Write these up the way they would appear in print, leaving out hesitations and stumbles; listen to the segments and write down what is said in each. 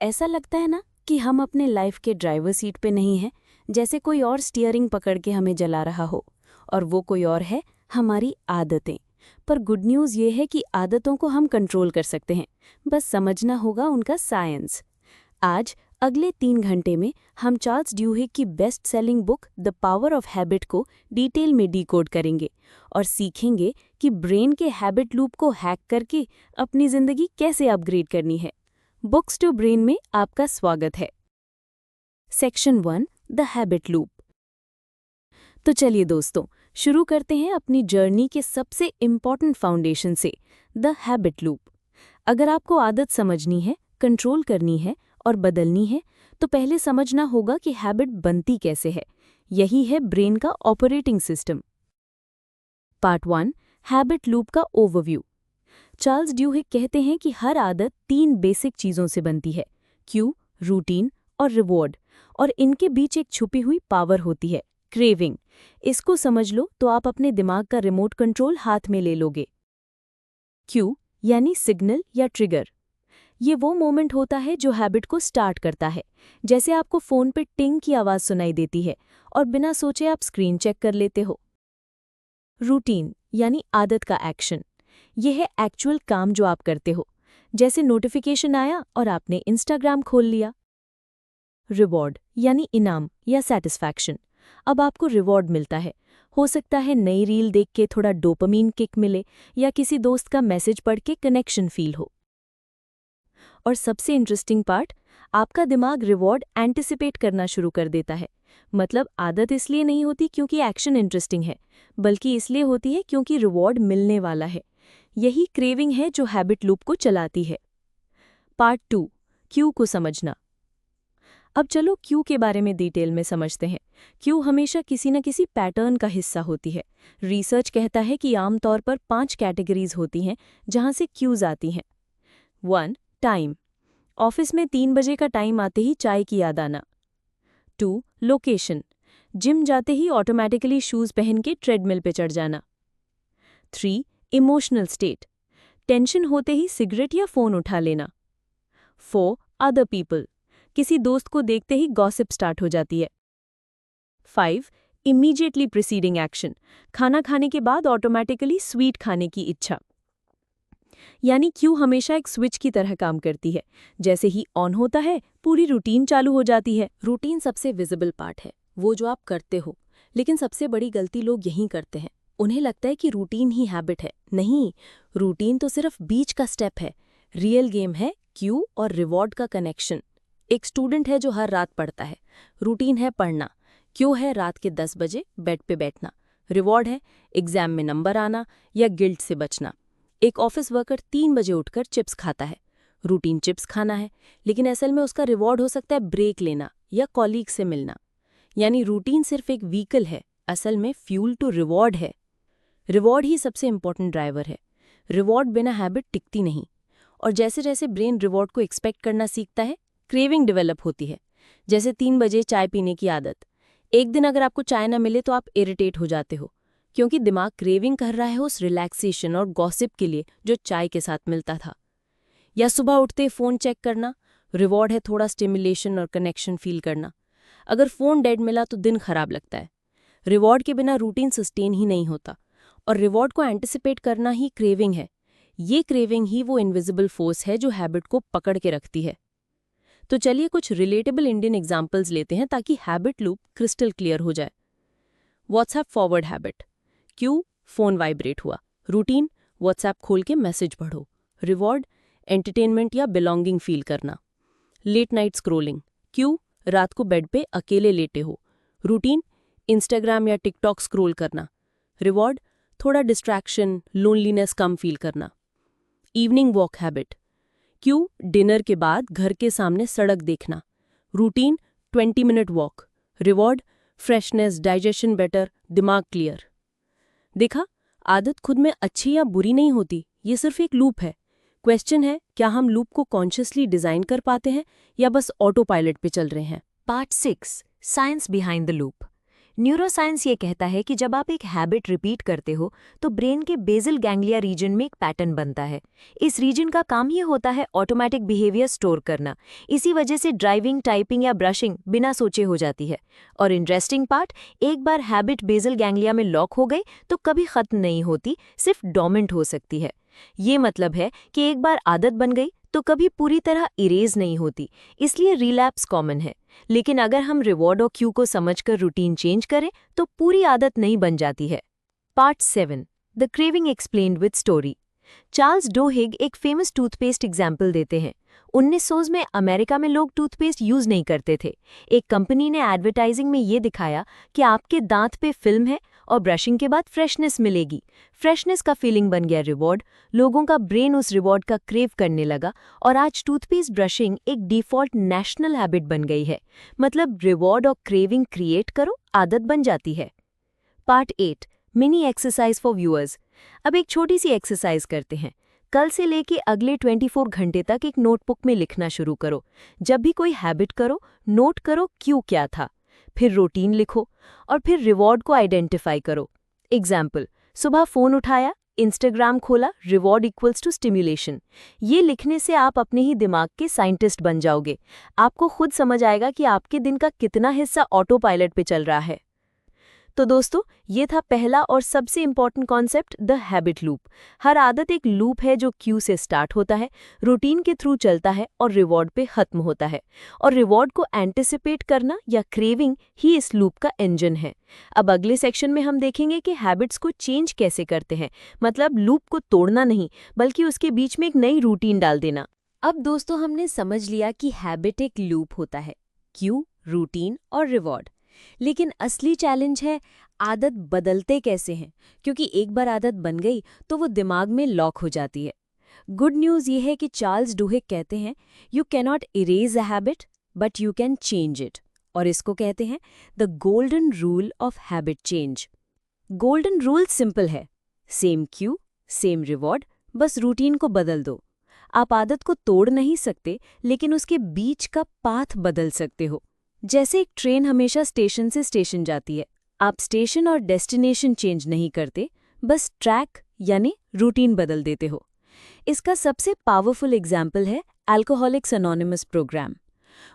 ऐसा लगता है ना कि हम अपने लाइफ के ड्राइवर सीट पे नहीं हैं, जैसे कोई और स्टीयरिंग पकड़ के हमें जला रहा हो, और वो कोई और है हमारी आदतें। पर गुड न्यूज़ ये है कि आदतों को हम कंट्रोल कर सकते हैं, बस समझना होगा उनका साइंस। आज अगले 3 घंटे में हम चार्ल्स ड्यूहिग की best selling book the power of habit को डिटेल में डिकोड करेंगे और सीखेंगे कि ब्रेन के हैबिट लूप को हैक करके अपनी जिंदगी कैसे अपग्रेड करनी है। बुक्स टू ब्रेन में आपका स्वागत है। Section 1, the habit loop. तो चलिए दोस्तों, शुरू करते हैं अपनी जर्नी के सबसे इम्पॉर्टेंट फाउंडेशन से, द हैबिट लूप। अगर आपको आदत समझनी है, कंट्रोल करनी है और बदलनी है, तो पहले समझना होगा कि हैबिट बनती कैसे है। यही है ब्रेन का operating system. Part 1, habit loop का ओवरव्यू। चार्ल्स ड्यूहिग कहते हैं कि हर आदत 3 बेसिक चीज़ों से बनती है, क्यू, रूटीन और रिवॉर्ड, और इनके बीच एक छुपी हुई पावर होती है, क्रेविंग। इसको समझ लो तो आप अपने दिमाग का रिमोट कंट्रोल हाथ में ले लोगे। क्यू यानी सिग्नल या ट्रिगर। ये वो मोमेंट होता है जो हैबिट को स्टार्ट करता है, जैसे आपको फ़ोन पे टिंग की आवाज़ सुनाई देती है और बिना सोचे आप स्क्रीन चेक कर लेते हो। रूटीन यानी आदत का एक्शन। यह है एक्चुअल काम जो आप करते हो, जैसे नोटिफिकेशन आया और आपने इंस्टाग्राम खोल लिया। रिवॉर्ड यानी इनाम या सेटिस्फैक्शन। अब आपको रिवॉर्ड मिलता है, हो सकता है नई रील देख के थोड़ा डोपामीन किक मिले या किसी दोस्त का मैसेज पढ़ के कनेक्शन फील हो। और सबसे इंटरेस्टिंग पार्ट, आपका दिमाग रिवॉर्ड एंटिसिपेट करना शुरू कर देता है। मतलब आदत इसलिए नहीं होती क्योंकि एक्शन इंटरेस्टिंग है, बल्कि इसलिए होती है क्योंकि रिवॉर्ड मिलने वाला है। यही क्रेविंग है जो हैबिट लूप को चलाती है। पार्ट 2, क्यू को समझना। अब चलो क्यू के बारे में डिटेल में समझते हैं। क्यू हमेशा किसी न किसी पैटर्न का हिस्सा होती है। रिसर्च कहता है कि आमतौर पर 5 कैटेगरीज होती हैं जहां से क्यूज आती हैं। 1, टाइम। ऑफिस में 3 बजे का टाइम आते ही चाय की याद आना। 2, लोकेशन। जिम जाते ही ऑटोमेटिकली शूज पहन के ट्रेडमिल पे चढ़ जाना। 3, इमोशनल स्टेट। टेंशन होते ही सिगरेट या फोन उठा लेना। 4, अदर पीपल। किसी दोस्त को देखते ही गॉसिप स्टार्ट हो जाती है। 5, इमीडिएटली प्रिसीडिंग एक्शन। खाना खाने के बाद ऑटोमेटिकली स्वीट खाने की इच्छा। यानी क्यू हमेशा एक स्विच की तरह काम करती है। जैसे ही ऑन होता है, पूरी रूटीन चालू हो जाती है। रूटीन सबसे विजिबल पार्ट है, वो जो आप करते हो। लेकिन सबसे बड़ी गलती लोग यहीं करते हैं। उन्हें लगता है कि रूटीन ही हैबिट है। नहीं, रूटीन तो सिर्फ बीच का स्टेप है। रियल गेम है क्यू और रिवॉर्ड का कनेक्शन। एक स्टूडेंट है जो हर रात पढ़ता है। रूटीन है पढ़ना। क्यू है रात के 10 बजे बेड पे बैठना। रिवॉर्ड है एग्जाम में नंबर आना या गिल्ट से बचना। एक ऑफिस वर्कर 3 बजे उठकर चिप्स खाता है। रूटीन चिप्स खाना है, लेकिन असल में उसका रिवॉर्ड हो सकता है ब्रेक लेना या कॉलीग से मिलना। यानी रूटीन सिर्फ एक व्हीकल है, असल में फ्यूल टू रिवॉर्ड है। रिवॉर्ड ही सबसे इंपॉर्टेंट ड्राइवर है। रिवॉर्ड बिना हैबिट टिकती नहीं। और जैसे जैसे ब्रेन रिवॉर्ड को एक्सपेक्ट करना सीखता है, क्रेविंग डेवलप होती है। जैसे 3 बजे चाय पीने की आदत। एक दिन अगर आपको चाय न मिले तो आप इरिटेट हो जाते हो, क्योंकि दिमाग क्रेविंग कर रहा है उस रिलैक्सेशन और गॉसिप के लिए जो चाय के साथ मिलता था। या सुबह उठते फ़ोन चेक करना। रिवॉर्ड है थोड़ा स्टिमुलेशन और कनेक्शन फील करना। अगर फ़ोन डेड मिला तो दिन खराब लगता है। रिवॉर्ड के बिना रूटीन सस्टेन ही नहीं होता। और रिवॉर्ड को एंटिसिपेट करना ही क्रेविंग है। ये क्रेविंग ही वो इनविजिबल फोर्स है जो हैबिट को पकड़ के रखती है। तो चलिए कुछ रिलेटेबल इंडियन एग्जाम्पल्स लेते हैं ताकि हैबिट लूप क्रिस्टल क्लियर हो जाए। WhatsApp forward habit. Cue, phone vibrate हुआ। रूटीन, व्हाट्सएप खोल के मैसेज पढ़ो। रिवॉर्ड, एंटरटेनमेंट या बिलोंगिंग फील करना। Late night scrolling. क्यू, रात को बेड पे अकेले लेटे हो। रूटीन, इंस्टाग्राम या टिकटॉक स्क्रोल करना। रिवॉर्ड, थोड़ा डिस्ट्रैक्शन, लोनलीनेस कम फील करना। Evening walk habit. Cue, dinner के बाद घर के सामने सड़क देखना। Routine, 20 minute walk. Reward, freshness, digestion better, दिमाग क्लियर। देखा, आदत खुद में अच्छी या बुरी नहीं होती, ये सिर्फ एक लूप है। क्वेश्चन है, क्या हम लूप को कॉन्शियसली डिजाइन कर पाते हैं या बस ऑटो पायलट पे चल रहे हैं। Part 6, science behind the loop. Neuroscience ये कहता है कि जब आप एक हैबिट रिपीट करते हो तो ब्रेन के बेसल गैंग्लिया रीजन में एक पैटर्न बनता है। इस रीजन का काम ये होता है ऑटोमेटिक बिहेवियर स्टोर करना। इसी वजह से ड्राइविंग, टाइपिंग या ब्रशिंग बिना सोचे हो जाती है। और इंटरेस्टिंग पार्ट, एक बार हैबिट बेसल गैंग्लिया में लॉक हो गई तो कभी खत्म नहीं होती, सिर्फ डोमेंट हो सकती है। ये मतलब है कि एक बार आदत बन गई तो कभी पूरी तरह इरेज नहीं होती, इसलिए रिलैप्स कॉमन है। लेकिन अगर हम रिवॉर्ड और क्यू को समझकर रूटीन चेंज करें तो पूरी आदत नहीं बन जाती है। Part 7, the craving explained with story. Charles Duhigg एक फेमस टूथपेस्ट एग्जाम्पल देते हैं। 1900 में अमेरिका में लोग टूथपेस्ट यूज नहीं करते थे। एक कंपनी ने एडवर्टाइजिंग में ये दिखाया कि आपके दांत पे फिल्म है और ब्रशिंग के बाद फ्रेशनेस मिलेगी। फ्रेशनेस का फीलिंग बन गया रिवॉर्ड। लोगों का ब्रेन उस रिवॉर्ड का क्रेव करने लगा और आज टूथपेस्ट ब्रशिंग एक डिफ़ॉल्ट नेशनल हैबिट बन गई है। मतलब रिवॉर्ड और क्रेविंग क्रिएट करो, आदत बन जाती है। Part 8, mini exercise for viewers. अब एक छोटी सी एक्सरसाइज करते हैं। कल से लेके अगले 24 घंटे तक एक नोटबुक में लिखना शुरू करो। जब भी कोई हैबिट करो, नोट करो क्यों क्या था, फिर रूटीन लिखो और फिर रिवॉर्ड को आइडेंटिफाई करो। एग्जाम्पल, सुबह फ़ोन उठाया, इंस्टाग्राम खोला, रिवॉर्ड इक्वल्स टू स्टिम्युलेशन। ये लिखने से आप अपने ही दिमाग के साइंटिस्ट बन जाओगे। आपको खुद समझ आएगा कि आपके दिन का कितना हिस्सा ऑटो पायलट पे चल रहा है। तो दोस्तों, ये था पहला और सबसे important concept, the habit loop. हर आदत एक लूप है जो क्यू से स्टार्ट होता है, रूटीन के थ्रू चलता है और रिवॉर्ड पे खत्म होता है। और रिवॉर्ड को एंटिसिपेट करना या क्रेविंग ही इस लूप का इंजन है। अब अगले सेक्शन में हम देखेंगे कि हैबिट्स को चेंज कैसे करते हैं। मतलब लूप को तोड़ना नहीं, बल्कि उसके बीच में एक नई रूटीन डाल देना। अब दोस्तों, हमने समझ लिया कि हैबिट एक लूप होता है, क्यू, रूटीन और रिवॉर्ड। लेकिन असली चैलेंज है आदत बदलते कैसे हैं, क्योंकि एक बार आदत बन गई तो वो दिमाग में लॉक हो जाती है। गुड न्यूज़ ये है कि चार्ल्स डुहिग कहते हैं, you cannot erase a habit but you can change it. और इसको कहते हैं the golden rule of habit change. Golden rule simple है, सेम क्यू, सेम रिवॉर्ड, बस रूटीन को बदल दो। आप आदत को तोड़ नहीं सकते, लेकिन उसके बीच का पाथ बदल सकते हो। जैसे एक ट्रेन हमेशा स्टेशन से स्टेशन जाती है, आप स्टेशन और डेस्टिनेशन चेंज नहीं करते, बस ट्रैक यानी रूटीन बदल देते हो। इसका सबसे पावरफुल एग्जाम्पल है अल्कोहलिक्स एनोनिमस प्रोग्राम।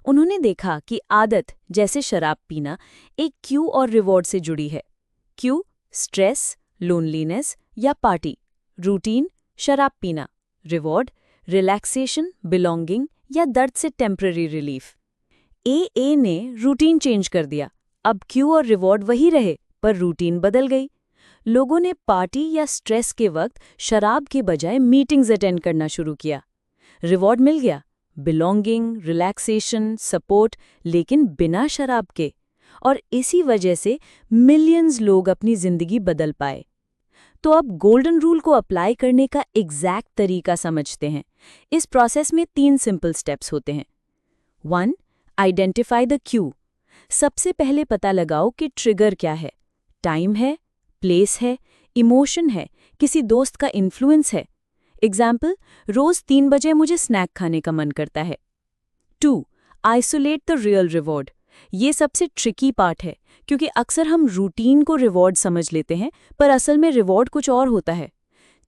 उन्होंने देखा कि आदत, जैसे शराब पीना, एक क्यू और रिवॉर्ड से जुड़ी है। क्यू, स्ट्रेस, लोनलीनेस या पार्टी। रूटीन, शराब पीना। रिवॉर्ड, रिलैक्सेशन, बिलोंगिंग या दर्द से टेम्पररी रिलीफ। ए ने रूटीन चेंज कर दिया। अब क्यू और रिवॉर्ड वही रहे, पर रूटीन बदल गई। लोगों ने पार्टी या स्ट्रेस के वक्त शराब के बजाय मीटिंग्स अटेंड करना शुरू किया। रिवॉर्ड मिल गया, बिलोंगिंग, रिलैक्सेशन, सपोर्ट, लेकिन बिना शराब के। और इसी वजह से मिलियंस लोग अपनी जिंदगी बदल पाए। तो अब गोल्डन रूल को अप्लाई करने का एग्जैक्ट तरीका समझते हैं। इस प्रोसेस में 3 सिंपल स्टेप्स होते हैं। 1. Identify the Q. सबसे पहले पता लगाओ कि ट्रिगर क्या है। टाइम है, प्लेस है, इमोशन है, किसी दोस्त का इन्फ्लुएंस है। एग्जाम्पल, रोज 3 बजे मुझे स्नैक खाने का मन करता है। 2. Isolate the real reward. ये सबसे ट्रिकी पार्ट है, क्योंकि अक्सर हम रूटीन को रिवॉर्ड समझ लेते हैं, पर असल में रिवॉर्ड कुछ और होता है।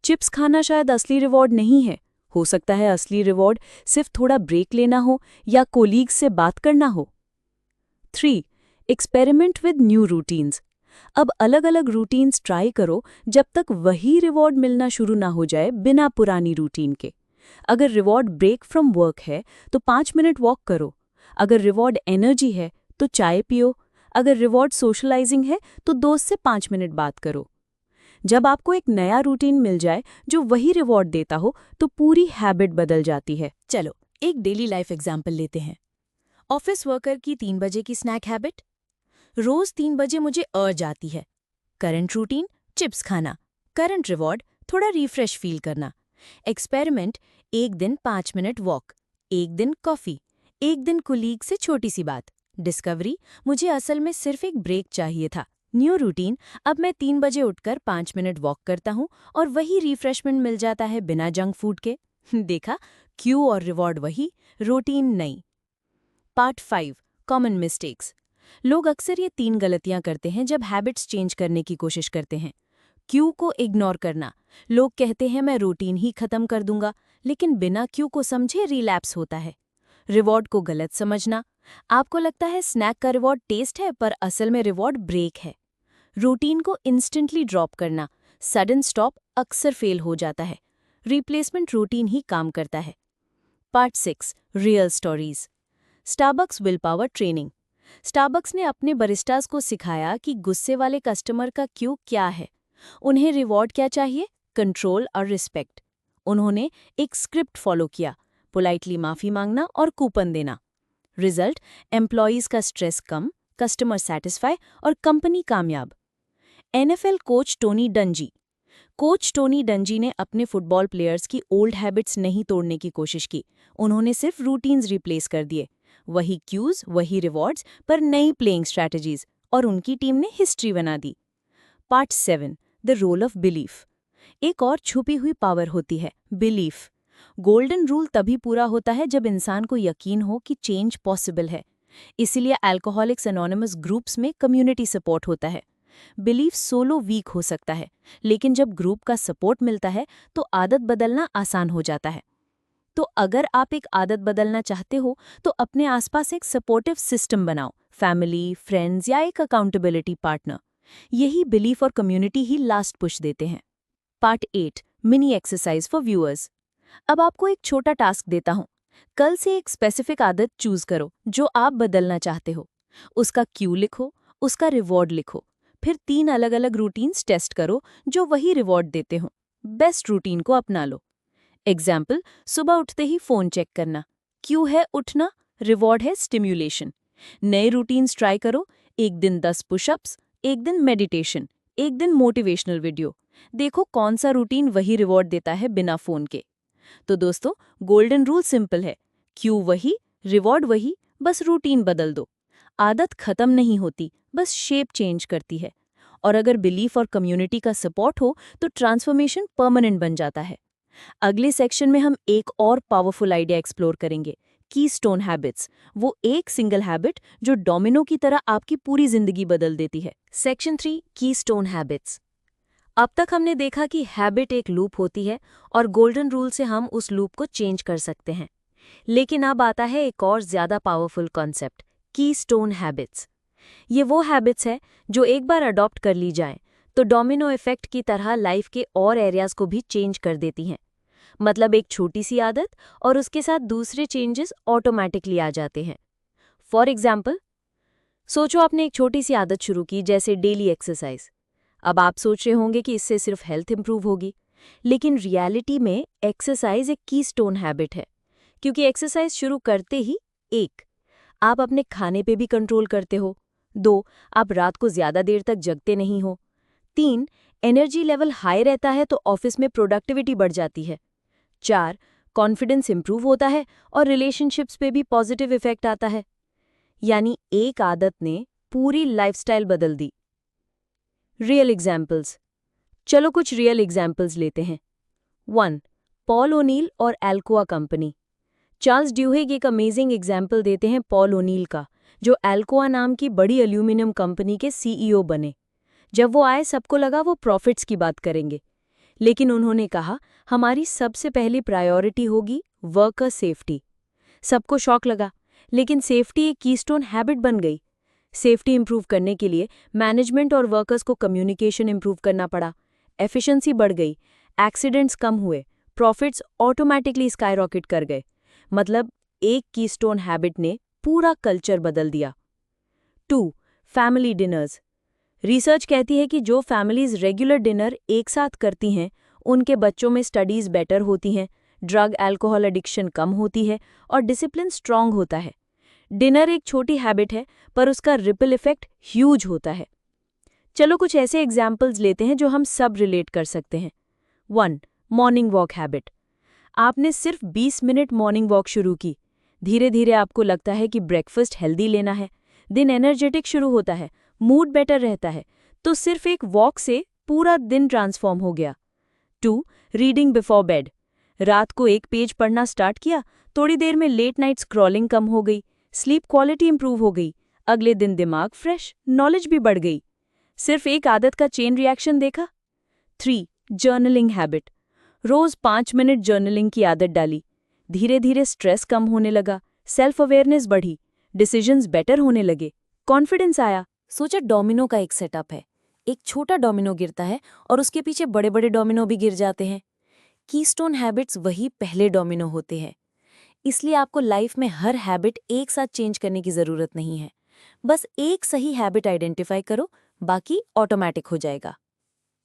चिप्स खाना शायद असली रिवॉर्ड नहीं है। हो सकता है असली रिवॉर्ड सिर्फ थोड़ा ब्रेक लेना हो या कोलीग्स से बात करना हो। 3. Experiment with new routines. अब अलग अलग रूटीन्स ट्राई करो जब तक वही रिवॉर्ड मिलना शुरू ना हो जाए बिना पुरानी रूटीन के। अगर रिवॉर्ड ब्रेक फ्रॉम वर्क है तो 5 मिनट वॉक करो। अगर रिवॉर्ड एनर्जी है तो चाय पियो। अगर रिवॉर्ड सोशलाइजिंग है तो दोस्त से 5 मिनट बात करो। जब आपको एक नया रूटीन मिल जाए जो वही रिवॉर्ड देता हो तो पूरी हैबिट बदल जाती है। चलो एक डेली लाइफ एग्जाम्पल लेते हैं। ऑफिस वर्कर की 3 बजे की स्नैक हैबिट। रोज 3 बजे मुझे अर्ज आती है। करंट रूटीन, चिप्स खाना। करंट रिवॉर्ड, थोड़ा रिफ्रेश फील करना। एक्सपेरिमेंट, एक दिन 5 मिनट वॉक, एक दिन कॉफी, एक दिन कुलीग से छोटी सी बात। डिस्कवरी, मुझे असल में सिर्फ एक ब्रेक चाहिए था। न्यू रूटीन, अब मैं 3 बजे उठकर 5 मिनट वॉक करता हूँ और वही रिफ्रेशमेंट मिल जाता है बिना जंक फूड के। देखा, क्यू और रिवॉर्ड वही, रूटीन नहीं। Part 5, common mistakes. लोग अक्सर ये 3 गलतियां करते हैं जब हैबिट्स चेंज करने की कोशिश करते हैं। क्यू को इग्नोर करना। लोग कहते हैं मैं रूटीन ही खत्म कर दूंगा, लेकिन बिना क्यू को समझे रिलैप्स होता है। रिवॉर्ड को गलत समझना। आपको लगता है स्नैक का रिवॉर्ड टेस्ट है, पर असल में रिवॉर्ड ब्रेक है। रूटीन को इंस्टेंटली ड्रॉप करना। सडन स्टॉप अक्सर फेल हो जाता है। रिप्लेसमेंट रूटीन ही काम करता है। Part 6, real stories. Starbucks will power training. Starbucks ने अपने बरिस्टास को सिखाया कि गुस्से वाले कस्टमर का क्यू क्या है। उन्हें रिवॉर्ड क्या चाहिए? कंट्रोल और रिस्पेक्ट। उन्होंने एक स्क्रिप्ट फॉलो किया, पोलाइटली माफी मांगना और कूपन देना। रिजल्ट, एम्प्लॉयज का स्ट्रेस कम, कस्टमर सेटिस्फाई और कंपनी कामयाब। NFL coach Tony Dungy. Coach Tony Dungy ने अपने फुटबॉल प्लेयर्स की ओल्ड हैबिट्स नहीं तोड़ने की कोशिश की। उन्होंने सिर्फ रूटीन्स रिप्लेस कर दिए। वही क्यूज, वही रिवॉर्ड्स, पर नई प्लेइंग स्ट्रैटेजीज, और उनकी टीम ने हिस्ट्री बना दी। Part 7, the role of belief. एक और छुपी हुई पावर होती है, बिलीफ। गोल्डन रूल तभी पूरा होता है जब इंसान को यकीन हो कि चेंज पॉसिबल है। इसीलिए अल्कोहलिक्स एनोनिमस ग्रुप्स में कम्युनिटी सपोर्ट होता है। बिलीफ सोलो वीक हो सकता है, लेकिन जब ग्रुप का सपोर्ट मिलता है तो आदत बदलना आसान हो जाता है। तो अगर आप एक आदत बदलना चाहते हो तो अपने आसपास एक सपोर्टिव सिस्टम बनाओ, फैमिली, फ्रेंड्स या एक अकाउंटेबिलिटी पार्टनर। यही बिलीफ और कम्युनिटी ही लास्ट पुश देते हैं। Part 8, mini exercise for viewers. अब आपको एक छोटा टास्क देता हूं। कल से एक स्पेसिफिक आदत चूज करो जो आप बदलना चाहते हो। उसका क्यू लिखो, उसका रिवॉर्ड लिखो। फिर 3 अलग अलग रूटीन्स टेस्ट करो जो वही रिवॉर्ड देते हो। बेस्ट रूटीन को अपना लो। एग्जाम्पल, सुबह उठते ही फोन चेक करना। क्यू है उठना, रिवॉर्ड है स्टिम्युलेशन। नए रूटीन्स ट्राई करो। एक दिन 10 पुशअप्स, एक दिन मेडिटेशन, एक दिन मोटिवेशनल वीडियो। देखो कौन सा रूटीन वही रिवॉर्ड देता है बिना फोन के। तो दोस्तों, गोल्डन रूल सिंपल है। क्यू वही, रिवॉर्ड वही, बस रूटीन बदल दो। आदत खत्म नहीं होती, बस शेप चेंज करती है। और अगर बिलीफ और कम्युनिटी का सपोर्ट हो तो ट्रांसफॉर्मेशन परमानेंट बन जाता है। अगले सेक्शन में हम एक और पावरफुल आइडिया एक्सप्लोर करेंगे, कीस्टोन हैबिट्स। वो एक सिंगल हैबिट जो डोमिनो की तरह आपकी पूरी जिंदगी बदल देती है। Section 3, keystone habits. अब तक हमने देखा कि हैबिट एक लूप होती है और गोल्डन रूल से हम उस लूप को चेंज कर सकते हैं। लेकिन अब आता है एक और ज्यादा पावरफुल कॉन्सेप्ट, कीस्टोन हैबिट्स। ये वो हैबिट्स है जो एक बार अडॉप्ट कर ली जाएं तो डोमिनो इफेक्ट की तरह लाइफ के और एरियाज को भी चेंज कर देती हैं। मतलब एक छोटी सी आदत और उसके साथ दूसरे चेंजेस ऑटोमेटिकली आ जाते हैं। फॉर एग्जाम्पल, सोचो आपने एक छोटी सी आदत शुरू की, जैसे डेली एक्सरसाइज। अब आप सोच रहे होंगे कि इससे सिर्फ हेल्थ इंप्रूव होगी, लेकिन रियलिटी में एक्सरसाइज एक कीस्टोन हैबिट है। क्योंकि एक्सरसाइज शुरू करते ही 1, आप अपने खाने पे भी कंट्रोल करते हो। 2, आप रात को ज्यादा देर तक जगते नहीं हो। 3, एनर्जी लेवल हाई रहता है तो ऑफिस में प्रोडक्टिविटी बढ़ जाती है। 4, कॉन्फिडेंस इंप्रूव होता है और रिलेशनशिप्स पे भी पॉजिटिव इफेक्ट आता है। यानी एक आदत ने पूरी लाइफस्टाइल बदल दी। Real examples. चलो कुछ रियल एग्जाम्पल्स लेते हैं। 1, पॉल ओनील और एल्कोआ कंपनी। चार्ल्स ड्यूहेग एक अमेजिंग एग्जाम्पल देते हैं पॉल ओनील का, जो एल्कोआ नाम की बड़ी एल्यूमिनियम कंपनी के CEO बने। जब वो आए सबको लगा वो प्रॉफिट्स की बात करेंगे, लेकिन उन्होंने कहा हमारी सबसे पहली प्रायोरिटी होगी वर्कर सेफ्टी। सबको शॉक लगा, लेकिन सेफ्टी एक कीस्टोन हैबिट बन गई। सेफ्टी इंप्रूव करने के लिए मैनेजमेंट और वर्कर्स को कम्युनिकेशन इंप्रूव करना पड़ा। एफिशिएंसी बढ़ गई, एक्सीडेंट्स कम हुए, प्रॉफिट्स ऑटोमेटिकली स्काईरॉकेट कर गए। मतलब एक कीस्टोन हैबिट ने पूरा कल्चर बदल दिया। 2, फैमिली डिनर्स। रिसर्च कहती है कि जो फैमिलीज रेगुलर डिनर एक साथ करती हैं, उनके बच्चों में स्टडीज बेटर होती हैं, ड्रग अल्कोहल एडिक्शन कम होती है और डिसिप्लिन स्ट्रांग होता है। डिनर एक छोटी हैबिट है, पर उसका रिपल इफेक्ट ह्यूज होता है। चलो कुछ ऐसे एग्जाम्पल्स लेते हैं जो हम सब रिलेट कर सकते हैं। 1, मॉर्निंग वॉक हैबिट। आपने सिर्फ 20 मिनट मॉर्निंग वॉक शुरू की। धीरे धीरे आपको लगता है कि ब्रेकफास्ट हेल्दी लेना है, दिन एनर्जेटिक शुरू होता है, मूड बेटर रहता है, तो सिर्फ एक वॉक से पूरा दिन ट्रांसफॉर्म हो गया। 2, रीडिंग बिफोर बेड। रात को एक पेज पढ़ना स्टार्ट किया, थोड़ी देर में लेट नाइट स्क्रॉलिंग कम हो गई, स्लीप क्वालिटी इंप्रूव हो गई, अगले दिन दिमाग फ्रेश, नॉलेज भी बढ़ गई। सिर्फ एक आदत का चेन रिएक्शन देखा। 3. Journaling habit. रोज 5 मिनट जर्नलिंग की आदत डाली। धीरे धीरे स्ट्रेस कम होने लगा, सेल्फ अवेयरनेस बढ़ी, डिसीजंस बेटर होने लगे, कॉन्फिडेंस आया। सोचा डोमिनो का एक सेटअप है। एक छोटा डोमिनो गिरता है और उसके पीछे बड़े बड़े डोमिनो भी गिर जाते हैं। कीस्टोन हैबिट्स वही पहले डोमिनो होते हैं। इसलिए आपको लाइफ में हर हैबिट एक साथ चेंज करने की ज़रूरत नहीं है। बस एक सही हैबिट आइडेंटिफाई करो, बाकी ऑटोमेटिक हो जाएगा।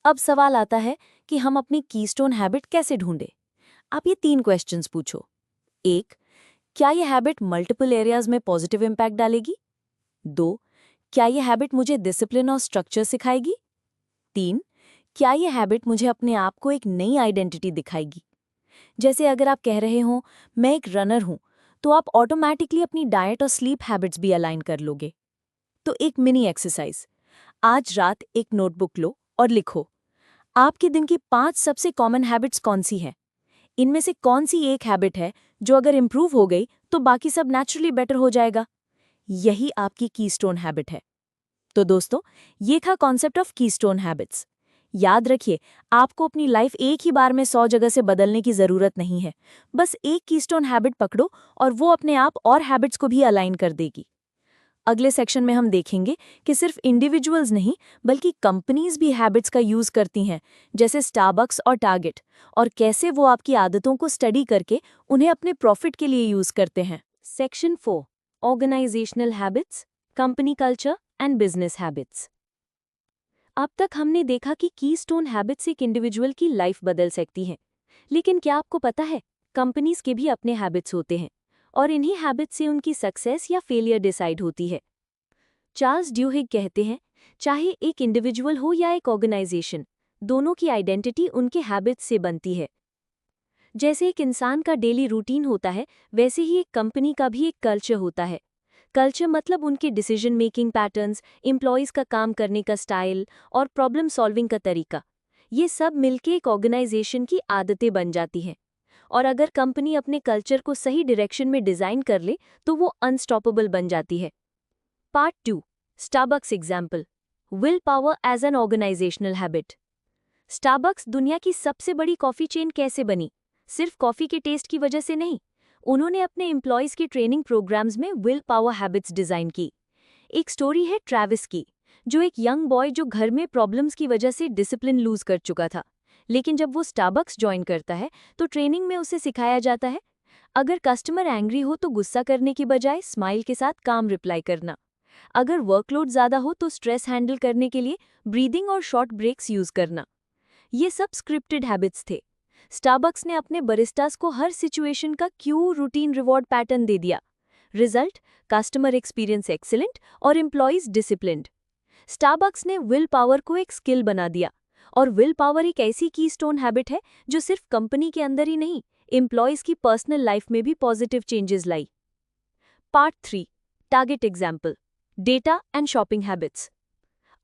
अब सवाल आता है कि हम अपनी कीस्टोन हैबिट कैसे ढूंढें। आप ये 3 क्वेश्चंस पूछो। 1. क्या ये हैबिट मल्टीपल एरियाज में पॉजिटिव इम्पैक्ट डालेगी? 2. क्या ये हैबिट मुझे डिसिप्लिन और स्ट्रक्चर सिखाएगी? 3. क्या ये हैबिट मुझे अपने आप को एक नई आइडेंटिटी दिखाएगी? जैसे अगर आप कह रहे हो मैं एक रनर हूं, तो आप ऑटोमेटिकली अपनी डाइट और स्लीप हैबिट्स भी अलाइन कर लोगे। तो एक मिनी एक्सरसाइज, आज रात एक नोटबुक लो और लिखो आपके दिन की 5 सबसे कॉमन हैबिट्स कौन सी हैं। इनमें से कौन सी एक हैबिट है जो अगर इंप्रूव हो गई तो बाकी सब नेचुरली बेटर हो जाएगा। यही आपकी कीस्टोन हैबिट है। तो दोस्तों, ये था कॉन्सेप्ट ऑफ कीस्टोन हैबिट्स। याद रखिए, आपको अपनी लाइफ एक ही बार में 100 जगह से बदलने की जरूरत नहीं है। बस एक कीस्टोन हैबिट पकड़ो और वो अपने आप और हैबिट्स को भी अलाइन कर देगी। अगले सेक्शन में हम देखेंगे कि सिर्फ इंडिविजुअल्स नहीं बल्कि कंपनीज भी हैबिट्स का यूज करती हैं, जैसे स्टारबक्स और टारगेट, और कैसे वो आपकी आदतों को स्टडी करके उन्हें अपने प्रॉफिट के लिए यूज करते हैं। Section 4, organisational habits, company culture and business habits. अब तक हमने देखा कि कीस्टोन हैबिट्स एक इंडिविजुअल की लाइफ बदल सकती हैं, लेकिन क्या आपको पता है कंपनीज के भी अपने हैबिट्स होते हैं और इन्हीं हैबिट्स से उनकी सक्सेस या फेलियर डिसाइड होती है। चार्ल्स ड्यूहिग कहते हैं, चाहे एक इंडिविजुअल हो या एक ऑर्गेनाइजेशन, दोनों की आइडेंटिटी उनके हैबिट्स से बनती है। जैसे एक इंसान का डेली रूटीन होता है, वैसे ही एक कंपनी का भी एक कल्चर होता है। कल्चर मतलब उनके डिसीजन मेकिंग पैटर्न्स, एम्प्लॉयज़ का काम करने का स्टाइल और प्रॉब्लम सॉल्विंग का तरीका। ये सब मिलके एक ऑर्गेनाइजेशन की आदतें बन जाती हैं। और अगर कंपनी अपने कल्चर को सही डायरेक्शन में डिज़ाइन कर ले तो वो अनस्टॉपेबल बन जाती है। Part 2, Starbucks example, willpower as an organisational habit. Starbucks दुनिया की सबसे बड़ी कॉफ़ी चेन कैसे बनी? सिर्फ कॉफ़ी के टेस्ट की वजह से नहीं, उन्होंने अपने एम्प्लॉयज़ की ट्रेनिंग प्रोग्राम्स में विल पावर हैबिट्स डिज़ाइन की। एक स्टोरी है ट्रैविस की, जो एक यंग बॉय जो घर में प्रॉब्लम्स की वजह से डिसिप्लिन लूज कर चुका था। लेकिन जब वो स्टारबक्स ज्वाइन करता है तो ट्रेनिंग में उसे सिखाया जाता है, अगर कस्टमर एंग्री हो तो गुस्सा करने की बजाय स्माइल के साथ काम रिप्लाई करना। अगर वर्कलोड ज़्यादा हो तो स्ट्रेस हैंडल करने के लिए ब्रीदिंग और शॉर्ट ब्रेक्स यूज़ करना। ये सब स्क्रिप्टेड हैबिट्स थे। स्टारबक्स ने अपने बरिस्टास को हर सिचुएशन का क्यू रूटीन रिवॉर्ड पैटर्न दे दिया। रिजल्ट, कस्टमर एक्सपीरियंस एक्सीलेंट और एम्प्लॉयज डिसिप्लिन्ड। स्टारबक्स ने विल पावर को एक स्किल बना दिया, और विल पावर एक ऐसी कीस्टोन हैबिट है जो सिर्फ कंपनी के अंदर ही नहीं, एम्प्लॉयज की पर्सनल लाइफ में भी positive changes lie. Part 3, target example, data and shopping habits.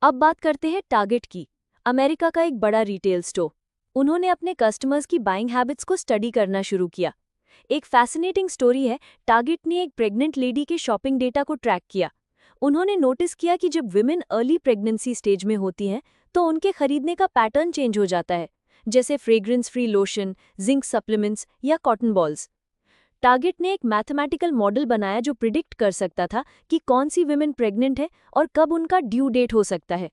अब बात करते हैं टारगेट की। अमेरिका का एक बड़ा रिटेल स्टोर। उन्होंने अपने कस्टमर्स की बाइंग हैबिट्स को स्टडी करना शुरू किया। एक फैसिनेटिंग स्टोरी है, टारगेट ने एक प्रेग्नेंट लेडी के शॉपिंग डेटा को ट्रैक किया। उन्होंने नोटिस किया कि जब विमेन अर्ली प्रेगनेंसी स्टेज में होती हैं तो उनके खरीदने का पैटर्न चेंज हो जाता है, जैसे fragrance free lotion, zinc supplements या कॉटन बॉल्स। टारगेट ने एक मैथमेटिकल मॉडल बनाया जो प्रिडिक्ट कर सकता था कि कौन सी विमेन प्रेग्नेंट है और कब उनका ड्यू डेट हो सकता है।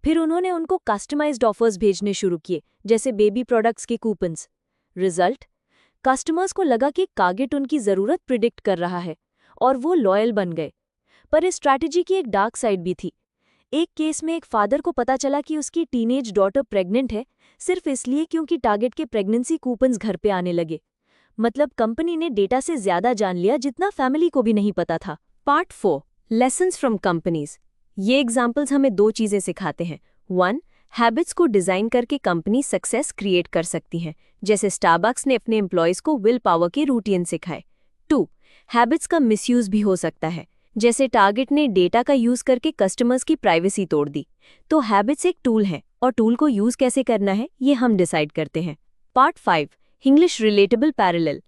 फिर उन्होंने उनको कस्टमाइज्ड ऑफर्स भेजने शुरू किए, जैसे बेबी प्रोडक्ट्स के कूपन्स। रिजल्ट, कस्टमर्स को लगा कि टारगेट उनकी ज़रूरत प्रिडिक्ट कर रहा है और वो लॉयल बन गए। पर इस स्ट्रैटेजी की एक डार्क साइड भी थी। एक केस में एक फादर को पता चला कि उसकी टीनेज डॉटर प्रेग्नेंट है, सिर्फ इसलिए क्योंकि टारगेट के प्रेगनेंसी कूपन्स घर पे आने लगे। मतलब कंपनी ने डेटा से ज्यादा जान लिया जितना फैमिली को भी नहीं पता था। Part 4, lessons from companies. ये एग्जाम्पल्स हमें 2 चीजें सिखाते हैं। 1, हैबिट्स को डिजाइन करके कंपनी सक्सेस क्रिएट कर सकती हैं, जैसे स्टारबक्स ने अपने एम्प्लॉयज को विल पावर के रूटीन सिखाए। 2, हैबिट्स का मिसयूज भी हो सकता है, जैसे टारगेट ने डेटा का यूज करके कस्टमर्स की प्राइवेसी तोड़ दी। तो हैबिट्स एक टूल है और टूल को यूज कैसे करना है ये हम डिसाइड करते हैं। Part 5, English relatable parallel.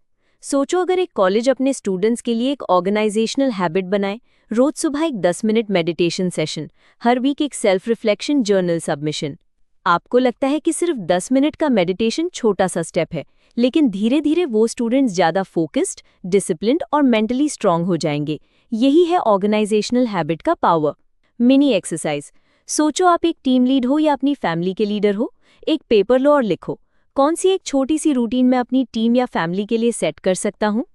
सोचो अगर एक कॉलेज अपने स्टूडेंट्स के लिए एक ऑर्गेनाइजेशनल हैबिट बनाए, रोज सुबह एक 10 मिनट मेडिटेशन सेशन, हर वीक एक सेल्फ रिफ्लेक्शन जर्नल सबमिशन। आपको लगता है कि सिर्फ 10 मिनट का मेडिटेशन छोटा सा स्टेप है, लेकिन धीरे धीरे वो स्टूडेंट्स ज़्यादा फोकस्ड, डिसिप्लिन्ड और मेंटली स्ट्रांग हो जाएंगे। यही है ऑर्गेनाइजेशनल हैबिट का पावर। Mini exercise. सोचो आप एक टीम लीड हो या अपनी फैमिली के लीडर हो। एक पेपर लो और लिखो, कौन सी एक छोटी सी रूटीन मैं अपनी टीम या फैमिली के लिए सेट कर सकता हूँ।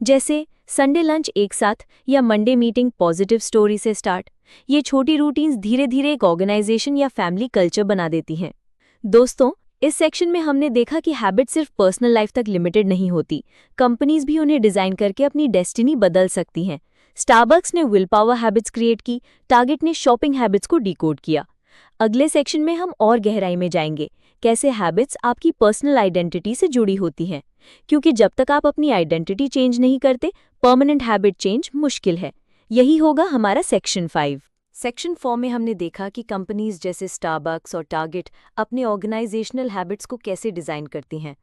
जैसे संडे लंच एक साथ या मंडे मीटिंग पॉजिटिव स्टोरी से स्टार्ट। ये छोटी रूटीन्स धीरे धीरे एक ऑर्गेनाइजेशन या फैमिली कल्चर बना देती हैं। दोस्तों, इस सेक्शन में हमने देखा कि हैबिट सिर्फ पर्सनल लाइफ तक लिमिटेड नहीं होती, कंपनीज भी उन्हें डिजाइन करके अपनी डेस्टिनी बदल सकती हैं। स्टारबक्स ने विल पावर हैबिट्स क्रिएट की, टारगेट ने शॉपिंग हैबिट्स को डिकोड किया। अगले सेक्शन में हम और गहराई में जाएंगे, कैसे हैबिट्स आपकी पर्सनल आइडेंटिटी से जुड़ी होती हैं, क्योंकि जब तक आप अपनी आइडेंटिटी चेंज नहीं करते, परमानेंट हैबिट चेंज मुश्किल है। यही होगा हमारा सेक्शन 5। सेक्शन 4 में हमने देखा कि कंपनीज जैसे स्टारबक्स और टारगेट अपने ऑर्गेनाइजेशनल हैबिट्स को कैसे डिज़ाइन करती हैं।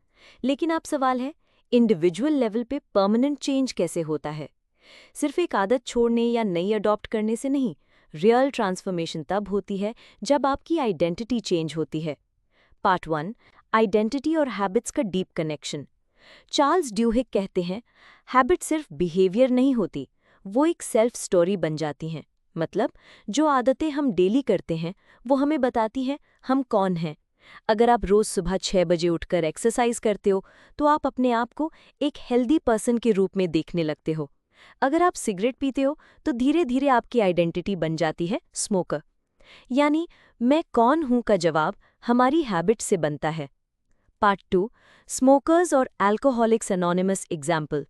लेकिन अब सवाल है, इंडिविजुअल लेवल पे परमानेंट चेंज कैसे होता है? सिर्फ एक आदत छोड़ने या नई अडॉप्ट करने से नहीं, रियल ट्रांसफॉर्मेशन तब होती है जब आपकी आइडेंटिटी चेंज होती है। पार्ट 1, आइडेंटिटी और हैबिट्स का डीप कनेक्शन। चार्ल्स ड्यूहिक कहते हैं, हैबिट सिर्फ बिहेवियर नहीं होती, वो एक सेल्फ स्टोरी बन जाती हैं। मतलब जो आदतें हम डेली करते हैं वो हमें बताती हैं हम कौन हैं। अगर आप रोज सुबह 6 बजे उठकर एक्सरसाइज करते हो तो आप अपने आप को एक हेल्दी पर्सन के रूप में देखने लगते हो। अगर आप सिगरेट पीते हो तो धीरे धीरे आपकी आइडेंटिटी बन जाती है स्मोकर। यानी मैं कौन हूं का जवाब हमारी हैबिट से बनता है। पार्ट 2, स्मोकर्स और अल्कोहलिक्स एनोनिमस एग्जाम्पल।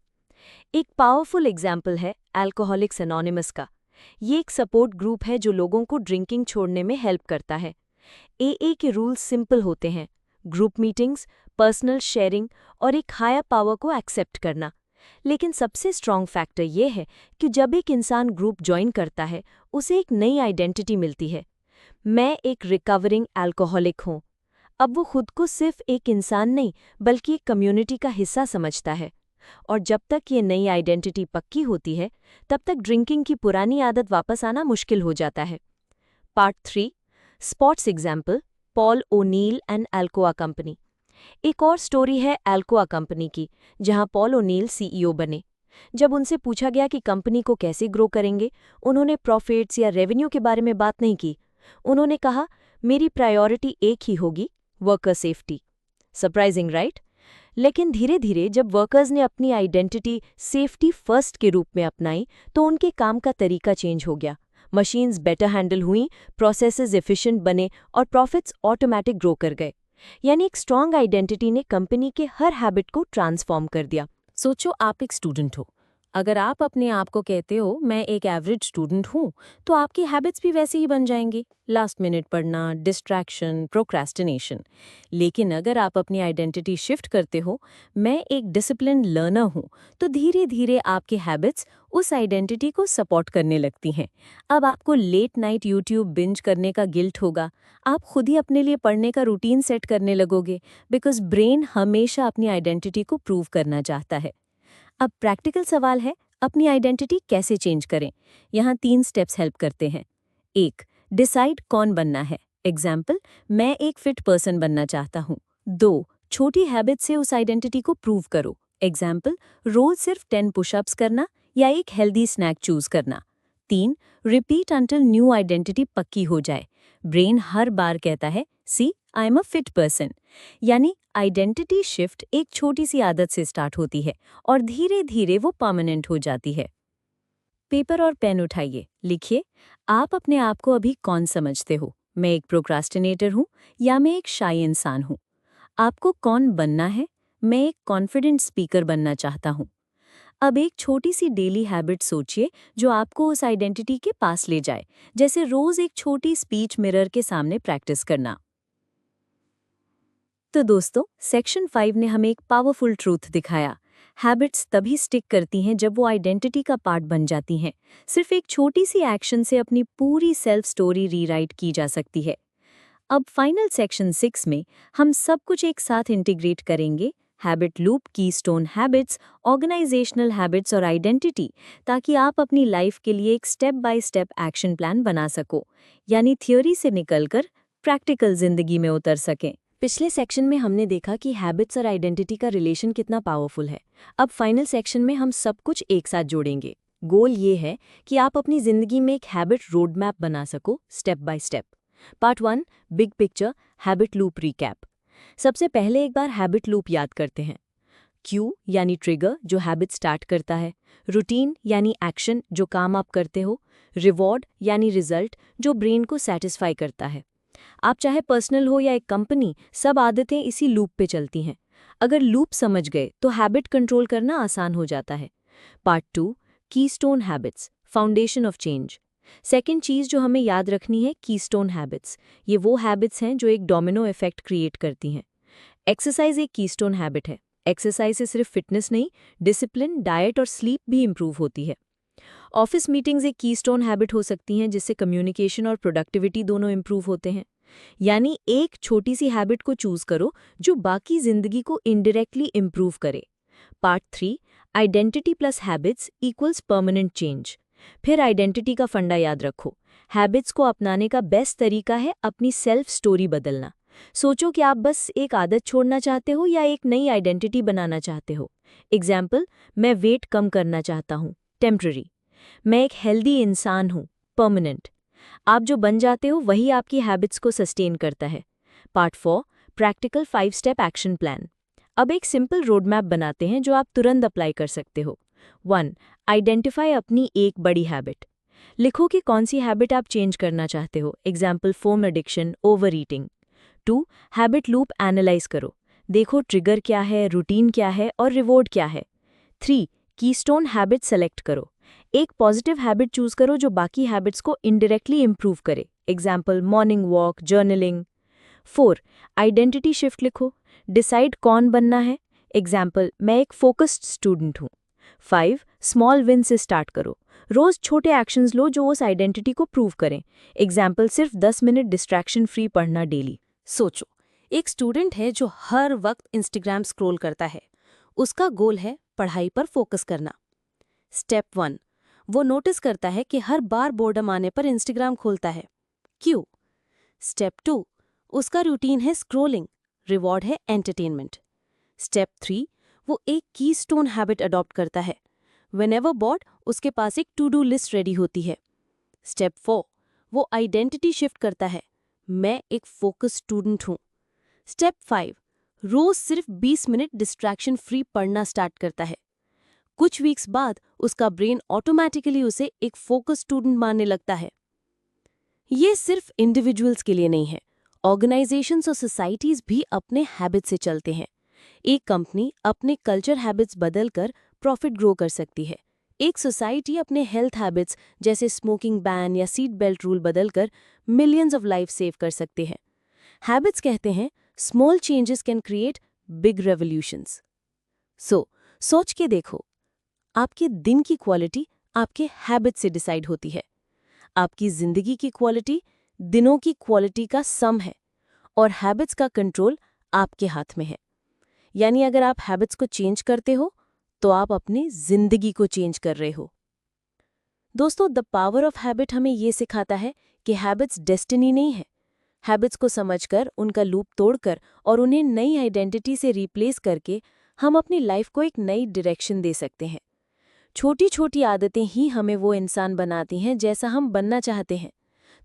एक पावरफुल एग्जाम्पल है अल्कोहलिक्स एनोनिमस का। ये एक सपोर्ट ग्रुप है जो लोगों को ड्रिंकिंग छोड़ने में हेल्प करता है। एए के रूल्स सिंपल होते हैं, ग्रुप मीटिंग्स, पर्सनल शेयरिंग और एक हायर पावर को एक्सेप्ट करना। लेकिन सबसे स्ट्रॉन्ग फैक्टर ये है कि जब एक इंसान ग्रुप ज्वाइन करता है उसे एक नई आइडेंटिटी मिलती है। मैं एक रिकवरिंग अल्कोहलिक हूँ। अब वो खुद को सिर्फ एक इंसान नहीं बल्कि एक कम्युनिटी का हिस्सा समझता है। और जब तक ये नई आइडेंटिटी पक्की होती है तब तक ड्रिंकिंग की पुरानी आदत वापस आना मुश्किल हो जाता है। Part 3, sports example, Paul O'Neill and Alcoa company. एक और स्टोरी है अल्कोआ कंपनी की, जहां पॉल ओनील सीईओ बने। जब उनसे पूछा गया कि कंपनी को कैसे ग्रो करेंगे, उन्होंने प्रॉफिट्स या रेवेन्यू के बारे में बात नहीं की। उन्होंने कहा, मेरी प्रायोरिटी एक ही होगी, वर्कर सेफ्टी। Surprising right? लेकिन धीरे धीरे जब वर्कर्स ने अपनी आइडेंटिटी सेफ्टी फर्स्ट के रूप में अपनाई तो उनके काम का तरीका चेंज हो गया। मशीन्स बेटर हैंडल हुई, प्रोसेसेस एफिशिएंट बने और प्रॉफिट्स ऑटोमेटिक ग्रो कर गए। यानी एक स्ट्रॉन्ग आइडेंटिटी ने कंपनी के हर हैबिट को ट्रांसफॉर्म कर दिया। सोचो आप एक स्टूडेंट हो। अगर आप अपने आप को कहते हो मैं एक एवरेज स्टूडेंट हूँ, तो आपकी हैबिट्स भी वैसे ही बन जाएंगी, लास्ट मिनट पढ़ना, डिस्ट्रैक्शन, प्रोक्रेस्टिनेशन। लेकिन अगर आप अपनी आइडेंटिटी शिफ्ट करते हो, मैं एक डिसिप्लिन लर्नर हूँ, तो धीरे धीरे आपकी हैबिट्स उस आइडेंटिटी को सपोर्ट करने लगती हैं। अब आपको लेट नाइट यूट्यूब बिंज करने का गिल्ट होगा, आप खुद ही अपने लिए पढ़ने का रूटीन सेट करने लगोगे, बिकॉज ब्रेन हमेशा अपनी आइडेंटिटी को प्रूव करना चाहता है। अब प्रैक्टिकल सवाल है, अपनी आइडेंटिटी कैसे चेंज करें? यहाँ 3 स्टेप्स हेल्प करते हैं। 1, डिसाइड कौन बनना है। एग्जाम्पल, मैं एक फिट पर्सन बनना चाहता हूँ। 2, छोटी हैबिट से उस आइडेंटिटी को प्रूव करो। एग्जाम्पल, रोज सिर्फ 10 पुशअप्स करना या एक हेल्दी स्नैक चूज करना। 3, रिपीट अंटिल न्यू आइडेंटिटी पक्की हो जाए। ब्रेन हर बार कहता है, see I am a fit person. यानी आइडेंटिटी शिफ्ट एक छोटी सी आदत से स्टार्ट होती है और धीरे धीरे वो परमानेंट हो जाती है। पेपर और पेन उठाइए, लिखिए, आप अपने आप को अभी कौन समझते हो? मैं एक प्रोक्रास्टिनेटर हूँ या मैं एक शाई इंसान हूँ? आपको कौन बनना है? मैं एक कॉन्फिडेंट स्पीकर बनना चाहता हूँ। अब एक छोटी सी डेली हैबिट सोचिए जो आपको उस आइडेंटिटी के पास ले जाए, जैसे रोज एक छोटी स्पीच मिरर के सामने प्रैक्टिस करना। तो दोस्तों, सेक्शन 5 ने हमें एक पावरफुल ट्रूथ दिखाया। हैबिट्स तभी स्टिक करती हैं जब वो आइडेंटिटी का पार्ट बन जाती हैं। सिर्फ एक छोटी सी एक्शन से अपनी पूरी सेल्फ स्टोरी रीराइट की जा सकती है। अब फाइनल सेक्शन 6 में हम सब कुछ एक साथ इंटीग्रेट करेंगे, habit loop, keystone habits, organisational habits और आइडेंटिटी, ताकि आप अपनी लाइफ के लिए एक step by step action plan बना सको, यानी थियोरी से निकलकर प्रैक्टिकल जिंदगी में उतर सकें। पिछले सेक्शन में हमने देखा कि हैबिट्स और आइडेंटिटी का रिलेशन कितना पावरफुल है। अब फाइनल सेक्शन में हम सब कुछ एक साथ जोड़ेंगे। गोल ये है कि आप अपनी जिंदगी में एक हैबिट रोड मैप बना सको, step by step. Part 1, big picture, habit loop recap. सबसे पहले एक बार हैबिट लूप याद करते हैं। क्यू यानी ट्रिगर, जो हैबिट स्टार्ट करता है। रूटीन यानी एक्शन, जो काम आप करते हो। रिवॉर्ड यानी रिजल्ट, जो ब्रेन को सेटिस्फाई करता है। आप चाहे पर्सनल हो या एक कंपनी, सब आदतें इसी लूप पे चलती हैं। अगर लूप समझ गए तो हैबिट कंट्रोल करना आसान हो जाता है। Part 2, keystone habits, foundation of change. Second चीज़ जो हमें याद रखनी है, कीस्टोन हैबिट्स। ये वो हैबिट्स हैं जो एक डोमिनो इफेक्ट क्रिएट करती हैं। एक्सरसाइज एक कीस्टोन हैबिट है। एक्सरसाइज से सिर्फ फिटनेस नहीं, डिसिप्लिन, डाइट और स्लीप भी इंप्रूव होती है। ऑफिस मीटिंग्स एक कीस्टोन हैबिट हो सकती हैं, जिससे कम्युनिकेशन और प्रोडक्टिविटी दोनों इंप्रूव होते हैं। यानी एक छोटी सी हैबिट को चूज करो जो बाकी जिंदगी को इनडायरेक्टली इंप्रूव करे। Part 3, identity plus habits equals permanent change. फिर आइडेंटिटी का फंडा याद रखो। हैबिट्स को अपनाने का बेस्ट तरीका है अपनी सेल्फ स्टोरी बदलना। सोचो कि आप बस एक आदत छोड़ना चाहते हो या एक नई आइडेंटिटी बनाना चाहते हो। एग्जाम्पल, मैं वेट कम करना चाहता हूँ, टेम्पररी। मैं एक हेल्दी इंसान हूँ, परमानेंट। आप जो बन जाते हो वही आपकी हैबिट्स को सस्टेन करता है। Part 4, practical 5 step action plan. अब एक सिंपल रोड मैप बनाते हैं जो आप तुरंत अप्लाई कर सकते हो। 1, आइडेंटिफाई अपनी एक बड़ी हैबिट। लिखो कि कौन सी हैबिट आप चेंज करना चाहते हो, example phone addiction, over eating. 2, habit loop analyse करो। देखो ट्रिगर क्या है, रूटीन क्या है और रिवॉर्ड क्या है। 3, कीस्टोन हैबिट सेलेक्ट करो। एक पॉजिटिव हैबिट चूज करो जो बाकी हैबिट्स को इनडायरेक्टली इंप्रूव करे, example morning walk, journaling. 4, identity shift लिखो। डिसाइड कौन बनना है, एग्जाम्पल मैं एक फोकस्ड स्टूडेंट हूँ। 5, स्मॉल विन से स्टार्ट करो। रोज छोटे एक्शंस लो जो उस आइडेंटिटी को प्रूव करें, एग्जाम्पल सिर्फ 10 मिनट डिस्ट्रैक्शन फ्री पढ़ना डेली। सोचो, एक स्टूडेंट है जो हर वक्त इंस्टाग्राम स्क्रॉल करता है। उसका गोल है पढ़ाई पर फोकस करना। स्टेप 1, वो नोटिस करता है कि हर बार बोर्डम आने पर इंस्टाग्राम खोलता है, क्यों? स्टेप 2, उसका रूटीन है स्क्रॉलिंग, रिवॉर्ड है एंटरटेनमेंट। स्टेप 3, वो एक कीस्टोन हैबिट अडॉप्ट करता है। व्हेनेवर बोर्ड, उसके पास एक टू डू लिस्ट रेडी होती है। स्टेप 4, वो आइडेंटिटी शिफ्ट करता है, मैं एक फोकस स्टूडेंट हूँ। स्टेप 5, रोज सिर्फ 20 मिनट डिस्ट्रैक्शन फ्री पढ़ना स्टार्ट करता है। कुछ वीक्स बाद उसका ब्रेन ऑटोमेटिकली उसे एक फोकस स्टूडेंट मानने लगता है। ये सिर्फ इंडिविजुअल्स के लिए नहीं है, ऑर्गेनाइजेशंस और सोसाइटीज भी अपने हैबिट से चलते हैं। एक कंपनी अपने कल्चर हैबिट्स बदलकर प्रॉफिट ग्रो कर सकती है। एक सोसाइटी अपने हेल्थ हैबिट्स जैसे स्मोकिंग बैन या सीट बेल्ट रूल बदलकर मिलियंस ऑफ लाइफ सेव कर सकते हैं। हैबिट्स कहते हैं small changes can create big revolutions. सोच के देखो, आपके दिन की क्वालिटी आपके हैबिट से डिसाइड होती है। आपकी जिंदगी की क्वालिटी दिनों की क्वालिटी का सम है और हैबिट्स का कंट्रोल आपके हाथ में है। यानी अगर आप हैबिट्स को चेंज करते हो तो आप अपनी जिंदगी को चेंज कर रहे हो। दोस्तों, द पावर ऑफ हैबिट हमें ये सिखाता है कि हैबिट्स डेस्टिनी नहीं है। हैबिट्स को समझकर, उनका लूप तोड़कर और उन्हें नई आइडेंटिटी से रिप्लेस करके हम अपनी लाइफ को एक नई डायरेक्शन दे सकते हैं। छोटी छोटी आदतें ही हमें वो इंसान बनाती हैं जैसा हम बनना चाहते हैं।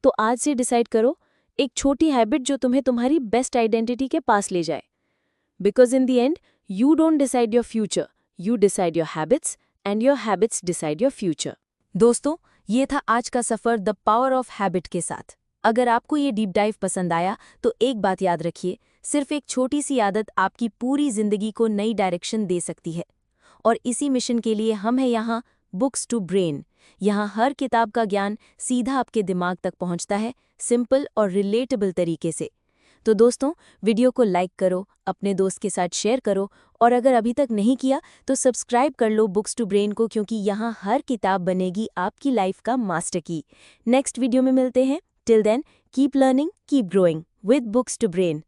तो आज से डिसाइड करो एक छोटी हैबिट जो तुम्हें तुम्हारी बेस्ट आइडेंटिटी के पास ले जाए। Because in the end you don't decide your future, you decide your habits and your habits decide your future. दोस्तों, ये था आज का suffer the power of habit के साथ। अगर आपको ये डीप डाइव पसंद आया तो एक बात याद रखिए, सिर्फ एक छोटी सी आदत आपकी पूरी जिंदगी को नई डायरेक्शन दे सकती है। और इसी मिशन के लिए हम हैं यहाँ, बुक्स टू ब्रेन। यहाँ हर किताब का ज्ञान सीधा आपके दिमाग तक पहुँचता है, सिंपल और रिलेटेबल तरीके से। तो दोस्तों, वीडियो को लाइक करो, अपने दोस्त के साथ शेयर करो और अगर अभी तक नहीं किया तो सब्सक्राइब कर लो बुक्स टू ब्रेन को, क्योंकि यहाँ हर किताब बनेगी आपकी लाइफ का मास्टर की। नेक्स्ट वीडियो में मिलते हैं। Till then, keep learning, keep growing with books to brain.